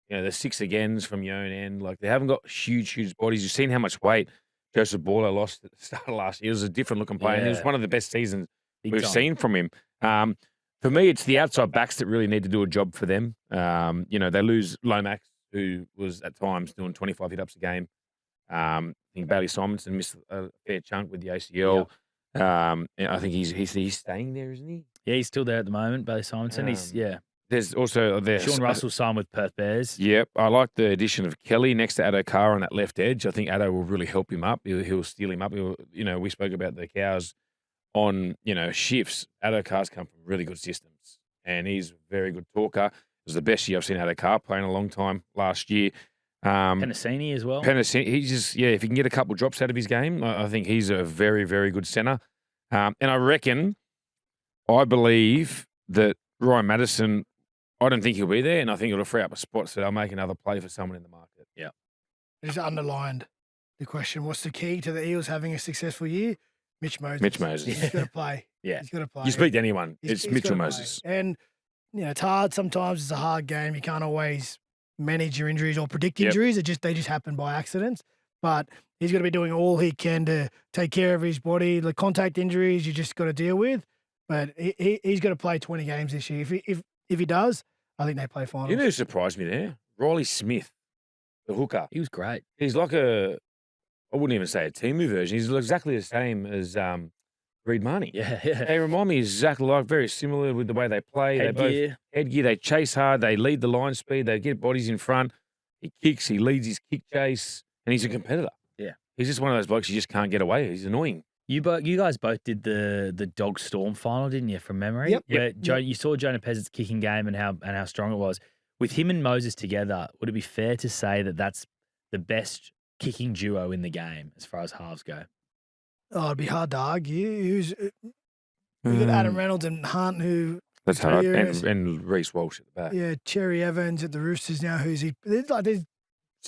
The 6 agains from your own end. Like, they haven't got huge bodies. You've seen how much weight Joseph Borlo lost at the start of last year. It was a different looking player, and it was one of the best seasons we've seen from him. For me, it's the outside backs that really need to do a job for them. They lose Lomax, who was at times doing 25 hit-ups a game. I think Bailey Simonson missed a fair chunk with the ACL. I think he's staying there, isn't he? Yeah, he's still there at the moment, Bailey Simonson. There's also Sean Russell signed with Perth Bears. Yep. I like the addition of Kelly next to Addo Carr on that left edge. I think Addo will really help him up. He'll steal him up. We spoke about the Cows on, shifts. Addo Carr's come from really good systems, and he's a very good talker. It was the best year I've seen Addo Carr play in a long time last year. Penasini as well. He just, if he can get a couple drops out of his game, I think he's a very, very good centre. And I believe that Ryan Madison, I don't think he'll be there, and I think it'll free up a spot, so they'll make another play for someone in the market. Yeah. It's underlined the question, what's the key to the Eels having a successful year? Mitch Moses. He's got to play. Yeah. He's got to play. You speak to anyone, He's it's Mitchell gotta Moses. play. And, it's hard. Sometimes it's a hard game. You can't always manage your injuries or predict injuries. They just happen by accidents. But he's got to be doing all he can to take care of his body. The contact injuries you just got to deal with. But he's got to play 20 games this year. If he does, I think they play finals. You know who surprised me there? Riley Smith, the hooker. He was great. He's like I wouldn't even say a Timu version. He's exactly the same as Reed Marnie. Yeah. They remind me exactly like, very similar with the way they play. Headgear. Headgear, they chase hard, they lead the line speed, they get bodies in front. He kicks, he leads his kick chase, and he's a competitor. Yeah. He's just one of those blokes you just can't get away. He's annoying. You guys both did the Dog Storm final, didn't you, from memory? Yep. Where you saw Jonah Pezzet's kicking game and how strong it was. With him and Moses together, would it be fair to say that that's the best kicking duo in the game as far as halves go? Oh, it'd be hard to argue. We got Adam Reynolds and Hunt, who That's hard. And Reece Walsh at the back. yeah, Cherry Evans at the Roosters now. Who's he? There's Sam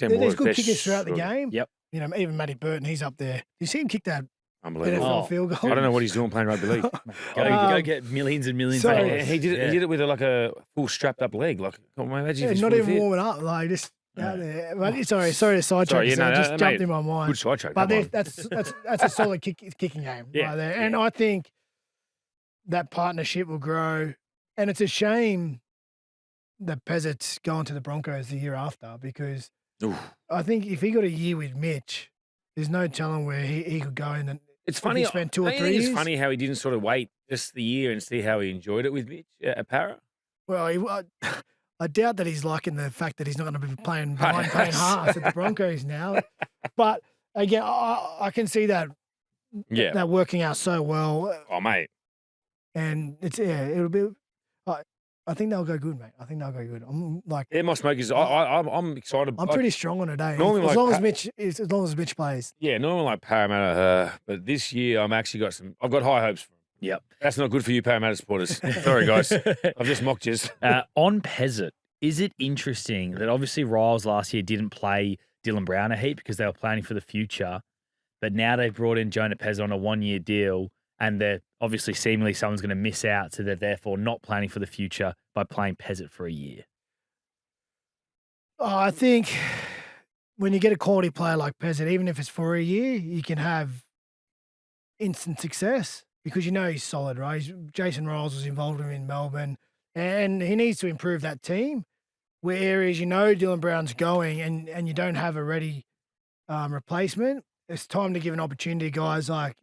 there's Moore's good best kickers throughout the sort of- game. Yep. You know, even Matty Burton, he's up there. You see him kick that Unbelievable. NFL Oh, field goal? I don't know what he's doing playing rugby league. Go get millions and millions sorry. of He dollars. did it. Yeah. He did it with like a full strapped up leg. Like, imagine Yeah, if he's not fully even fit. warming up, like just out Yeah. there. But, sorry to sidetrack. Sorry, you, yeah, no, just no, jumped mate, in my mind. Good sidetrack. But come on. that's a solid kicking game Yeah, right there. And I think that partnership will grow. And it's a shame that Pezzet's going to the Broncos the year after, because Oof. I think if he got a year with Mitch, there's no telling where he could go in. And It's if funny. he spent 2 or don't you 3 think years. it's funny how he didn't sort of wait just the year and see how he enjoyed it with Mitch at Para. Well, I doubt that he's liking the fact that he's not going to be playing Payne behind Payne Haas. Haas at the Broncos now. But again, I can see that Yeah. that working out so well. Oh, mate. And it'll be. I think they'll go good, mate. I think they'll go good. I'm like, Yeah, my smokers. I'm excited. I'm pretty strong on it, eh? Normally, As like, long as Mitch plays. Yeah, normally like Parramatta, but this year I've got high hopes for him. Yep. That's not good for you Parramatta supporters. Sorry, guys. I've just mocked you. On Pezzett, is it interesting that obviously Riles last year didn't play Dylan Brown a heap because they were planning for the future, but now they've brought in Jonah Pezzett on a 1-year deal, and they're obviously seemingly someone's going to miss out, so they're therefore not planning for the future by playing Pezzett for a year. Oh, I think when you get a quality player like Pezzett, even if it's for a year, you can have instant success because you know he's solid, right? Jason Riles was involved with him in Melbourne, and he needs to improve that team. Where areas you know Dylan Brown's going and you don't have a ready replacement, it's time to give an opportunity to guys like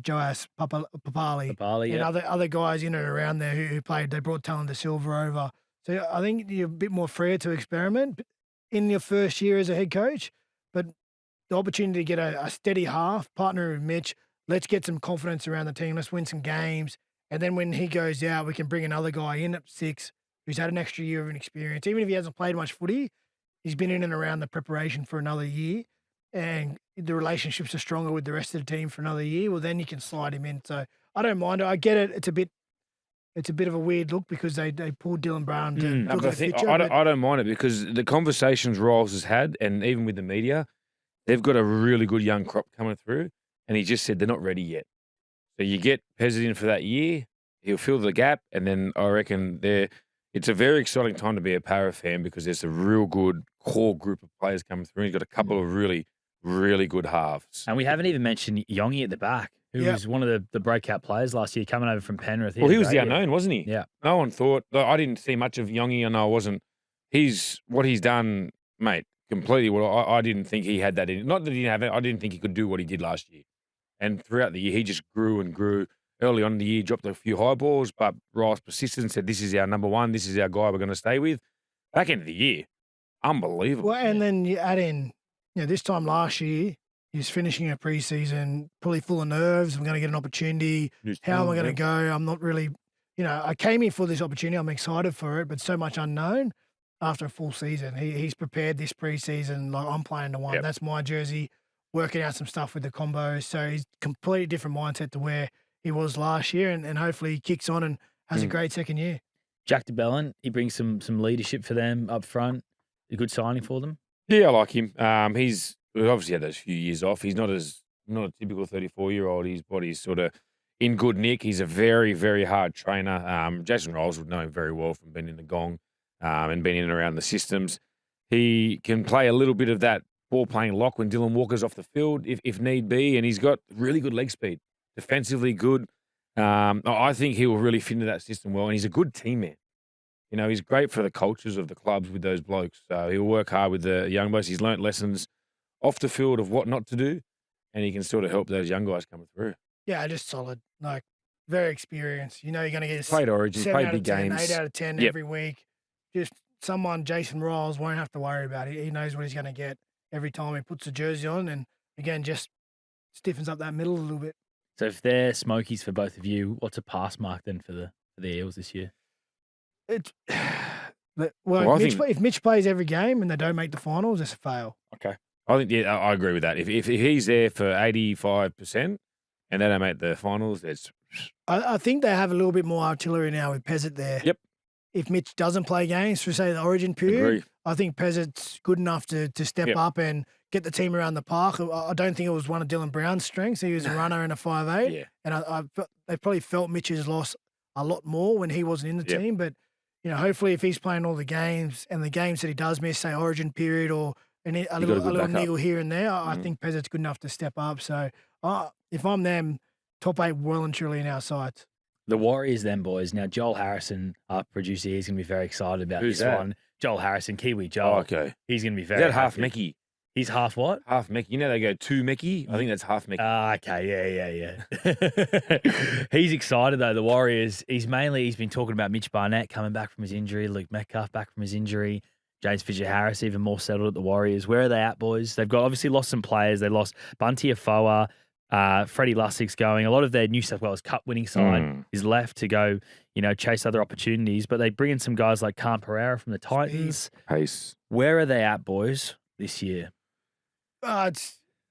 Joas Papali Papali, and yeah. other guys in and around there who played. They brought Talon De Silva over. So I think you're a bit more freer to experiment in your first year as a head coach. But the opportunity to get a steady half, partner with Mitch, let's get some confidence around the team. Let's win some games. And then when he goes out, we can bring another guy in at 6 who's had an extra year of an experience. Even if he hasn't played much footy, he's been in and around the preparation for another year. And the relationships are stronger with the rest of the team for another year. Well, then you can slide him in. So I don't mind it. I get it. It's a bit of a weird look because they pulled Dylan Brown to No, look but at the picture. I don't mind it because the conversations Riles has had, and even with the media, they've got a really good young crop coming through, and he just said they're not ready yet. So you get Pezzett in for that year, he'll fill the gap, and then I reckon it's a very exciting time to be a Para fan because there's a real good core group of players coming through. He's got a couple of really, really good halves. And we haven't even mentioned Yongi at the back, who was one of the breakout players last year coming over from Penrith. Well, he was the unknown, wasn't he? Yeah. No one thought. I didn't see much of Yongi, and I wasn't. What he's done, mate, completely. Well, I didn't think he had that in. Not that he didn't have it. I didn't think he could do what he did last year. And throughout the year, he just grew and grew. Early on in the year, dropped a few high balls, but Rice persisted and said, "This is our number one. This is our guy we're going to stay with." Back end of the year, unbelievable. Well, and then you add in, this time last year, he's finishing a preseason probably full of nerves. I'm going to get an opportunity. How am I going to go? I'm not really, I came here for this opportunity. I'm excited for it, but so much unknown after a full season. He's prepared this preseason like I'm playing to one. Yep. That's my jersey, working out some stuff with the combos. So he's completely different mindset to where he was last year, and hopefully he kicks on and has a great second year. Jack DeBellin, he brings some leadership for them up front. A good signing for them. Yeah, I like him. He's obviously had those few years off. He's not a typical 34-year-old. His body's sort of in good nick. He's a very, very hard trainer. Jason Riles would know him very well from being in the Gong and being in and around the systems. He can play a little bit of that ball-playing lock when Dylan Walker's off the field, if need be, and he's got really good leg speed. Defensively good. I think he will really fit into that system well, and he's a good teammate. You know, he's great for the cultures of the clubs with those blokes. So he'll work hard with the young blokes. He's learnt lessons off the field of what not to do, and he can sort of help those young guys coming through. Yeah, just solid. Like, very experienced. You know you're going to get Played Origin, 7 played out big of 10, games. 8 out of 10 Yep. every week. Just someone Jason Riles won't have to worry about. He knows what he's going to get every time he puts the jersey on, and again, just stiffens up that middle a little bit. So if they're smokies for both of you, what's a pass mark then for the Eels this year? It's Well, I if Mitch plays every game and they don't make the finals, it's a fail. Okay. I think, yeah, I agree with that. If he's there for 85% and they don't make the finals, it's I think they have a little bit more artillery now with Pezzett there. Yep. If Mitch doesn't play games for, say, the Origin period, agree. I think Pezzett's good enough to step Yep. up and get the team around the park. I don't think it was one of Dylan Brown's strengths. He was a runner and a 5'8". Yeah. And they probably felt Mitch's loss a lot more when he wasn't in the Yep. team. But, you know, hopefully if he's playing all the games and the games that he does miss, say, Origin period or a got a little good backup. niggle here and there, I Mhm. think Pezzett's good enough to step up. So if I'm them, top 8 well and truly in our sights. The Warriors then, boys. Now, Joel Harrison, our producer, he's going to be very excited about Who's this that? one. Joel Harrison, Kiwi Joel. Oh, okay. He's going to be Is very that half happy. Mickey? He's half what? Half Mickey. You know they go 2 Mickey? I think that's half Mickey. Okay, yeah. He's excited though. The Warriors. He's been talking about Mitch Barnett coming back from his injury, Luke Metcalf back from his injury, James Fisher-Harris even more settled at the Warriors. Where are they at, boys? They've got obviously lost some players. They lost Bunty Afoa, Freddie Lussig's going. A lot of their New South Wales Cup winning side is left to go, chase other opportunities. But they bring in some guys like Khan Pereira from the Titans. Pace. Where are they at, boys, this year?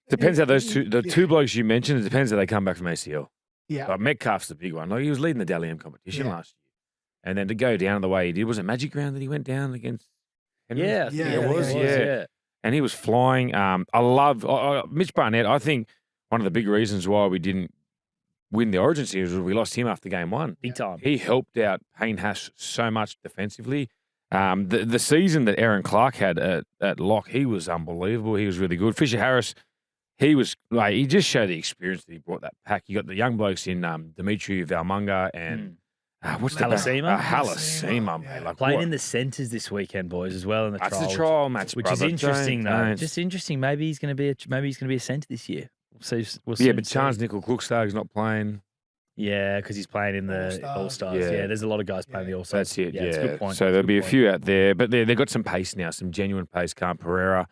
Depends how the two blokes you mentioned, it depends how they come back from ACL. Yeah. Like Metcalf's the big one. Like he was leading the Dally M competition Yeah. last year. And then to go down the way he did, was it Magic Round that he went down against? Henry? Yeah, I think Yeah, it was. yeah. Yeah. And he was flying. I love Mitch Barnett. I think one of the big reasons why we didn't win the Origin series was we lost him after game 1. Big time. He helped out Payne Haas so much defensively. The season that Aaron Clark had at lock, he was unbelievable. He was really good. Fisher-Harris, he just showed the experience that he brought that pack. You got the young blokes in Dimitri Valmunga and what's the Halasima? Halasima, Yeah. mate. Like, Playing what? in the centres this weekend, boys, as well in the That's trial. the trial match, which is brother. interesting, though. Don't- Just interesting. Maybe he's going to be a centre this year. We'll see. Yeah, but Chance Nickel Cookstag's not playing. Yeah, because he's playing in the All-Stars. All-Stars. Yeah. Yeah, there's a lot of guys playing the All-Stars. That's it. Yeah, it's a good point. So That's there'll good be a point. few out there, but they've got some pace now, some genuine pace. Khan Pereira,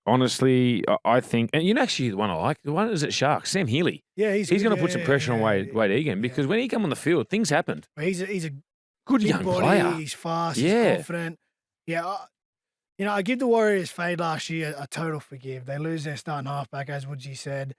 honestly, I think, and actually the one I like, the one is at Sharks, Sam Healy. Yeah, He's going to put some pressure on Wade Egan because when he come on the field, things happened. He's a Good big young body. player. He's fast. Yeah. He's confident. Yeah. I give the Warriors fade last year a total forgive. They lose their starting halfback, as Woodsy said.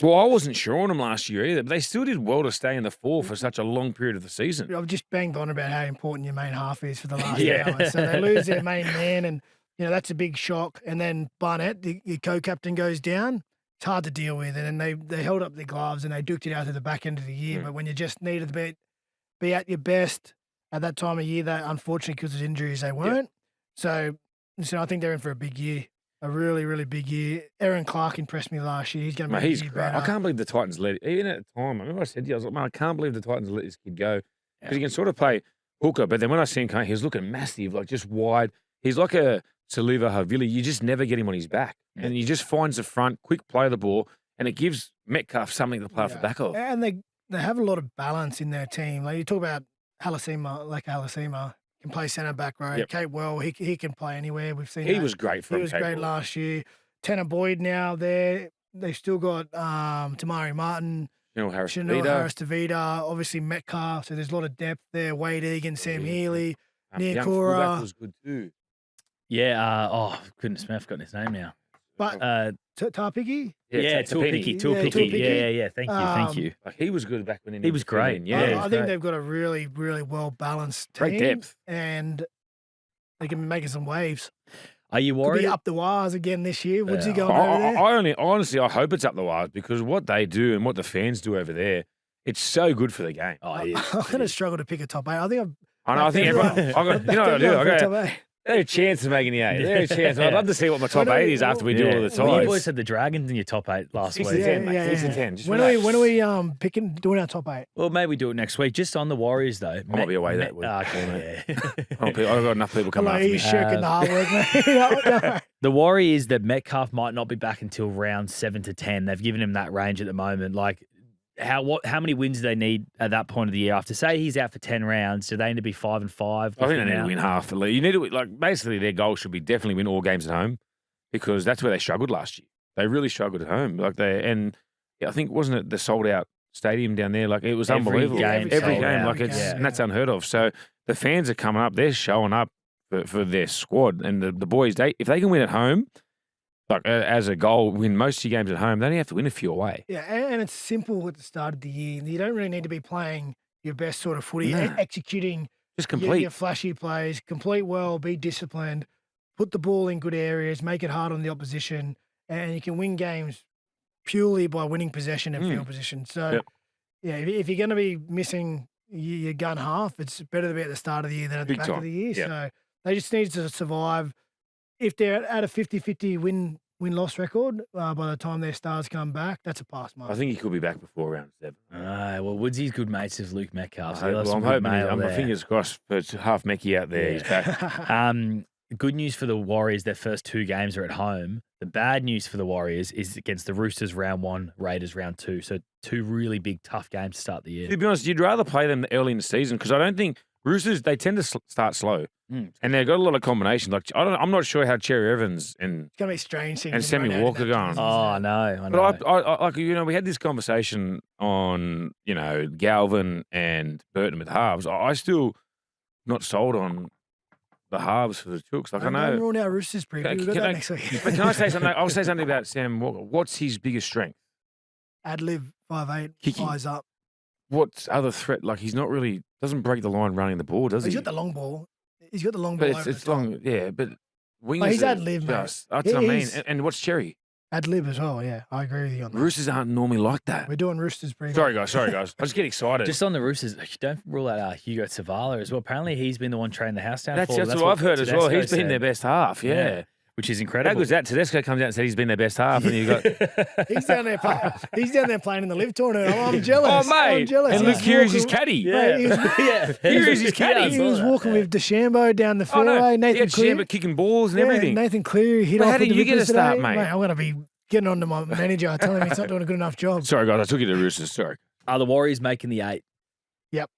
Well, I wasn't sure on them last year either, but they still did well to stay in the 4 for such a long period of the season. I've just banged on about how important your main half is for the last Yeah. hour. So they lose their main man, and that's a big shock. And then Barnett, your co-captain, goes down. It's hard to deal with. And then they held up their gloves and they duked it out to the back end of the year. But when you just needed to be at your best at that time of year, that unfortunately because of injuries they weren't. So I think they're in for a big year. A really, really big year. Aaron Clark impressed me last year. He's going to be He's a great. better. I can't believe the Titans let even at the time. I remember I said to you, I was like, man, I can't believe the Titans let this kid go because he can sort of play hooker. But then when I see him come, he was looking massive, like just wide. He's like a Saliva Havili. You just never get him on his back, and he just finds the front, quick play the ball, and it gives Metcalf something to play off the back of. And they have a lot of balance in their team. Like you talk about Halasima can play centre back row. Yep. Kate Well, he can play anywhere. We've seen He that. was great for He him. was Cape great Ball. last year. Tanner Boyd now there. They've still got Tamari Martin, Chanel Harris. Chanel Harris-Tavita, obviously Metcalf. So there's a lot of depth there. Wade Egan, Sam Healy, Nia Young Cora. fullback was good too. Yeah. Goodness me, I've forgotten his name now. But Tarpiki? Tulpiki. Tulpiki. Yeah. Thank you. Like he was good back when He was great. Yeah, Yeah, he I was think great. they've got a really, really well balanced team. Great depth. And they can be making some waves. Are you Could worried? be up the wires again this year. What's he Yeah. going over there? Honestly, I hope it's up the wires because what they do and what the fans do over there, it's so good for the game. Oh, he is. I'm going to struggle to pick a top 8. I think I think everyone. I got, you know what I do? I go, There's a chance of making the 8. There's a chance. I'd love to see what my top 8 is after we do all the ties. Well, you boys had the Dragons in your top 8 last 6 week. to 10, mate. 6 to 10. Just When are we doing our top 8? Well, maybe we do it next week. Just on the Warriors, though. I might be away that week. Okay, yeah. I've got enough people coming after me. He's shirking the hard work, mate. The worry is that Metcalf might not be back until round 7 to 10. They've given him that range at the moment. Like, how many wins do they need at that point of the year? After say he's out for 10 rounds, do they need to be 5 and 5? I think they need to win half the league. You need to basically their goal should be definitely win all games at home because that's where they struggled last year. They really struggled at home. I think wasn't it the sold out stadium down there? Like it was unbelievable. Every game, and that's unheard of. So the fans are coming up. They're showing up for their squad and the boys. If they can win at home. As a goal, win most of your games at home, they only have to win a few away. Yeah, and it's simple at the start of the year. You don't really need to be playing your best sort of footy, executing just complete your flashy plays, complete well, be disciplined, put the ball in good areas, make it hard on the opposition, and you can win games purely by winning possession and field position. So, if you're going to be missing your gun half, it's better to be at the start of the year than at the back of the year. Yep. So they just need to survive. If they're at a 50-50 win-loss record by the time their stars come back, that's a pass mark. I think he could be back before round 7. Well, Woodsy's good mates with Luke Metcalf. So I'm hoping. My fingers crossed for half Mecky out there. He's back. Good news for the Warriors, their first 2 games are at home. The bad news for the Warriors is against the Roosters round 1, Raiders round 2. So 2 really big, tough games to start the year. To be honest, you'd rather play them early in the season because I don't think Roosters, they tend to start slow. And they've got a lot of combinations. I'm not sure how Cherry Evans and it's gonna be strange and Sammy Walker going. I know. But I we had this conversation on Galvin and Burton with halves. I still not sold on the halves for the Chooks. I know. Don't rule out Roosters preview. We've got that next week. But can I say something? I'll say something about Sam Walker. What's his biggest strength? Ad-lib, 5'8", Kicking. eyes up. What's other threat? He's not really doesn't break the line running the ball, does he? He's got the long ball. He's got the long ball. But it's long, but wingers. He's ad-lib, mate. That's what I mean. And what's Cherry? Ad-lib as well, yeah. I agree with you on that. Roosters aren't normally like that. We're doing Roosters preview. Sorry, guys. I just get excited. Just on the Roosters, don't rule out Hugo Savala as well. Apparently, he's been the one training the house down. That's what I've heard as well. He's been their best half, which is incredible. How good's that? Tedesco comes out and said he's been their best half, and you got he's down there playing in the live tournament. I'm jealous. Oh mate, I'm jealous. and Luke Keary's his caddy. Keary's his caddy. He was walking with DeChambeau down the fairway. Nathan Cleary DeChambeau kicking balls and everything. Nathan Cleary hit off. How did you get a start, mate? I'm going to be getting on to my manager, telling him he's not doing a good enough job. Sorry, guys, I took you to Roosters. Sorry. Are the Warriors making the 8? Yep.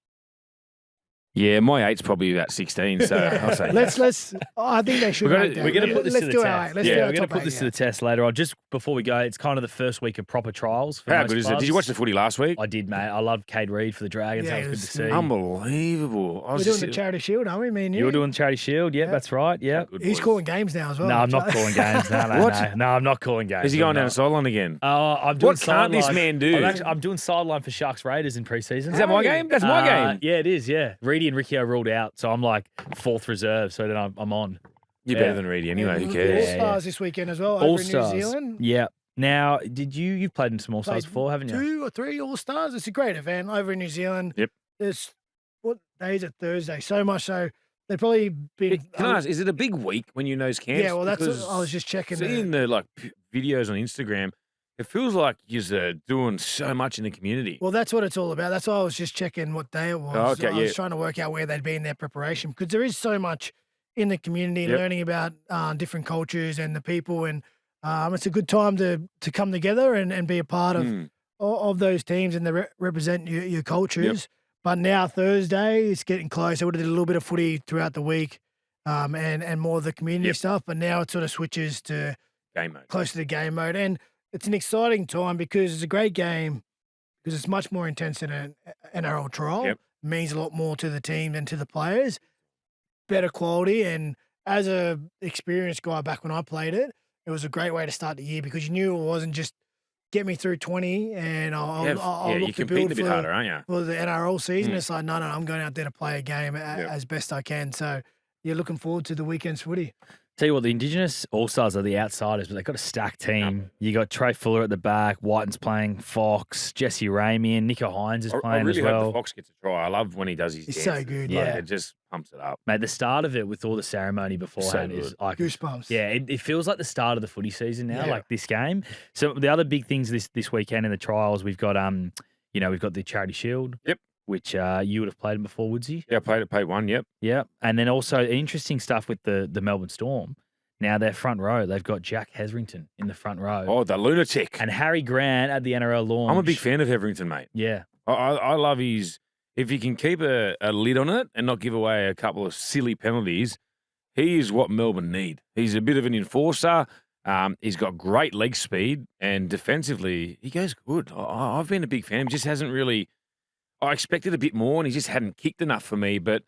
Yeah, my 8's probably about 16, so I'll say let's. I think they should. We're going to put this to the test. We're going to put this to the test later on. Just before we go, it's kind of the first week of proper trials. How good is it? Did you watch the footy last week? I did, mate. I loved Cade Reid for the Dragons. That was good to see. Unbelievable. We're doing the Charity Shield, aren't we? Me and you. You're doing the Charity Shield. Yeah, that's right. Yeah. He's calling games now as well. No, I'm not calling games. No, I'm not calling games. Is he going down the sideline again? I'm doing what can't this man do? I'm doing sideline for Sharks Raiders in preseason. Is that my game? That's my game. Yeah, it is. Yeah, Reedy and Riccio ruled out, so I'm like 4th reserve. So then I'm on. You're better than Reedy anyway. Who cares? All-Stars this weekend as well. All-Stars. Over in New Zealand. Yeah. Now, you've played in some All-Stars before, haven't you? 2 or 3 All-Stars. It's a great event over in New Zealand. Yep. What day is it? Thursday. So much so they've probably been. Can I ask, is it a big week when you nose camps? Yeah, well, that's what I was just checking. Seeing the videos on Instagram, it feels like you're doing so much in the community. Well, that's what it's all about. That's why I was just checking what day it was. Oh, okay, I was trying to work out where they'd be in their preparation because there is so much in the community, learning about different cultures and the people, and it's a good time to come together and be a part of those teams and represent your cultures. Yep. But now Thursday, it's getting close. I would have did a little bit of footy throughout the week, and more of the community stuff. But now it sort of switches to game mode, close to the game mode, and it's an exciting time because it's a great game because it's much more intense than an NRL trial. Yep. It means a lot more to the team and to the players. Better quality, and as a experienced guy back when I played it, it was a great way to start the year because you knew it wasn't just get me through 20 and I'll look to build a bit harder, aren't you? For the NRL season. It's like, no, I'm going out there to play a game as best I can. So you're looking forward to the weekend's footy. Tell you what, the Indigenous All-Stars are the outsiders, but they've got a stacked team. You got Trey Fuller at the back, Whiten's playing, Fox, Jesse Ramian, Nico Hines is I playing really as well. hope the Fox gets a try. I love when he does his He's dances. so good. Like, Yeah. it just pumps it up. Mate, the start of it with all the ceremony beforehand So is good. like Goosebumps. Yeah, it feels like the start of the footy season now, Yeah. like this game. So the other big things this weekend in the trials, we've got we've got the Charity Shield. Yep. Which you would have played in before, Woodsy. Yeah, I played at Pay 1, yep. Yeah. And then also interesting stuff with the Melbourne Storm. Now their front row, they've got Jack Hetherington in the front row. Oh, the lunatic. And Harry Grant at the NRL launch. I'm a big fan of Hetherington, mate. Yeah. I love his – if he can keep a lid on it and not give away a couple of silly penalties, he is what Melbourne need. He's a bit of an enforcer. He's got great leg speed, and defensively, he goes good. I've been a big fan. He just hasn't really – I expected a bit more, and he just hadn't kicked enough for me. But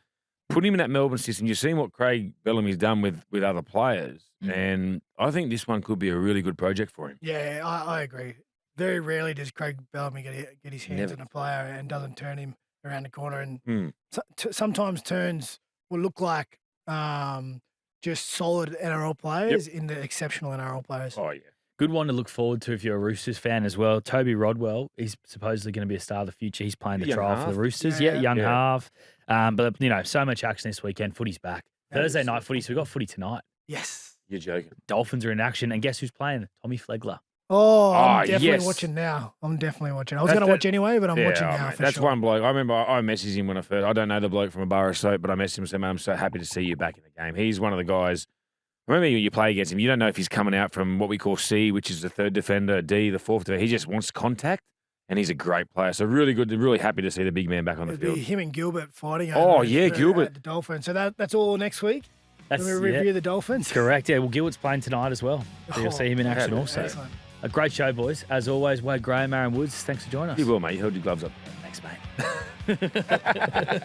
put him in that Melbourne system. You've seen what Craig Bellamy's done with other players, and I think this one could be a really good project for him. Yeah, I agree. Very rarely does Craig Bellamy get his hands Never. on a player and doesn't turn him around the corner. And Mm. sometimes turns will look like just solid NRL players into exceptional NRL players. Oh, yeah. Good one to look forward to if you're a Roosters fan as well. Toby Rodwell is supposedly going to be a star of the future. He's playing the Young trial for half. the Roosters. Yeah. Yeah, young Yeah. half. But, so much action this weekend. Footy's back. That Thursday is night so footy, so we've got footy tonight. Yes. You're joking. Dolphins are in action. And guess who's playing? Tommy Flegler. Oh, I'm Oh, definitely yes. watching now. I'm definitely watching. I was That's going to the- watch anyway, but I'm watching now mate, for that's sure. one bloke. I remember I messaged him when I first. I don't know the bloke from a bar of soap, but I messaged him and said, "Man, I'm so happy to see you back in the game." He's one of the guys. Remember, you play against him. You don't know if he's coming out from what we call C, which is the third defender, D, the fourth defender. He just wants contact, and he's a great player. So really good. Really happy to see the big man back on the It'll field. be him and Gilbert fighting. Oh, over yeah, for, Gilbert. the Dolphins. So that's all next week. That's When we review the Dolphins. correct. Yeah, well, Gilbert's playing tonight as well. So you'll see him in action also. Excellent. A great show, boys. As always, Wade Graham, Aaron Woods, thanks for joining us. You will, mate. You held your gloves up. Thanks, mate.